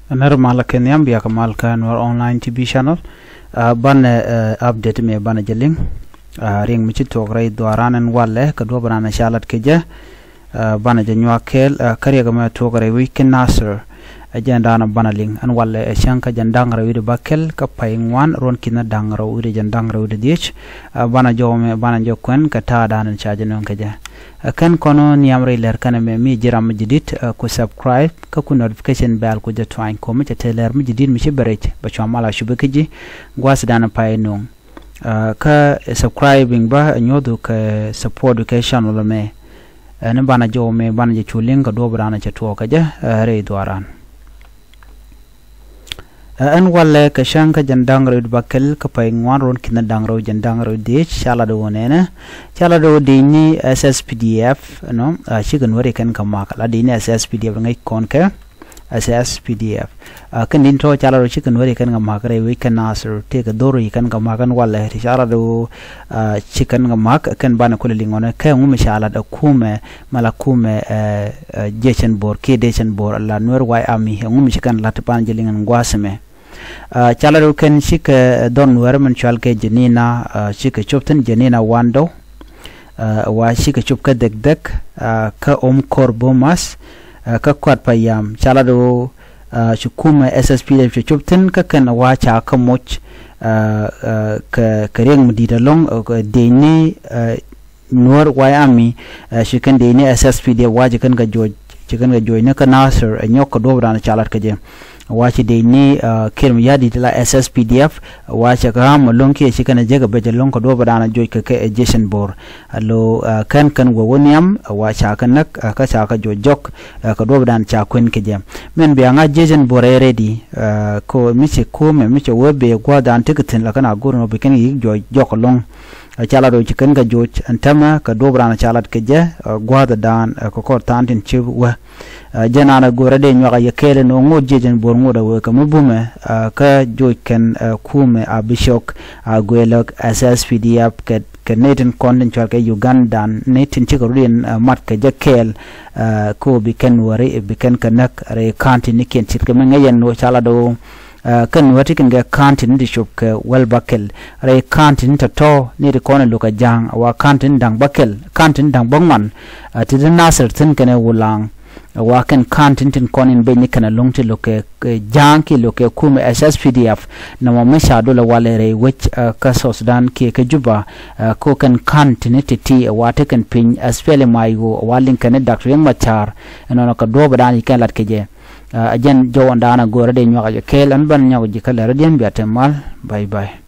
Normal Kenyam biya kamal kan war online TV channel ban update me ban jeling ring mi ci togray dwaranan walle ka do bana shalat keje bana janwa kel kariya ma togray weekend nasr ajanda na banaling an walle shanka jandangra wido bakel ka payngwan ron kina dangra wido jandangra wido dich bana jome bana jokwen ka ta danan chaje non keje kan kono niamre ler kana me mi jiram jidit ku subscribe ka ku notification bell ku jetwain ko mi teler mi jidit mi shibarech ba chamala shubekiji gwas dana pay non ka subscribing ba nyodu ka support education wala me ne bana jome bana je chulin ka do bana chatwo kaje re dwaran an walle ka shanka jandangro bakel ka payngwan ron kina dangro jandangro de chala do nena chala do dini SSPDF no shigan wari kan kamakala dini SSPDF ngai kon ka SSPDF kan din to chala do shigan wari kan kamakare we kan nasr te ka doro kan kamakan walle chala do chikan kamak kan bana kulilingona ka ngum chala da kume mala kume jechen bor ke dechen bor la nor wai ami ngum chikan latpan jelingan gwasme chala do ken shik don werman chalke jenina shik chopten jenina wando wa shik chopka dekdek ka korbo mas ka kwat payam chala do shukuma SSPDF chopten ka kan wa cha ka moch ka reng mudida long deni nor wayami shikan deni SSPDF waje kan ga joj chikan ga joj na ka nasr nyok do bran chalat ka je wache deni kirm yadi la SSPDF wache kam lonki shikana jega beje lonko do badana joy ka ejection bor allo kan wo woniam wacha kanak ka chaka jojok ka do badan cha kwen ke jam men bi anga ejection bor ready ko miche ko me miche webe gwada antikitin la kana gurno bikin yi jok long chala do chikan ga joj antama ka do badana chalat ke je gwada dan ko ko tantin chi wa janana gore de nyoga yakele no ngojejen bor ngoda we ka mubume ka joiken kume abishok gwelok SSPDF ke neten konden chalke Ugandan netin chikorien mat ka jakel ko biken wari biken kanak re kanti niken chitke mengayen no chala do kan wati kan ga kantin di shop ka wel bakel re kantin ta to ni de konen luka jang wa kantin dang bakel kantin dang bongman tidin nasir tin kana wulang waken kantin konin be ni kana longti loke janki loke kume SSPDF na mamesha dola wale re which ka Sudan ke juba ko kan kantin titi wate kan pin aspele mayo walin kan Dr. Yang Machar no ka do badani kan lat keje ajen jowanda na gore de nyoga kelan ban nyawo jikala radian biatemal bye bye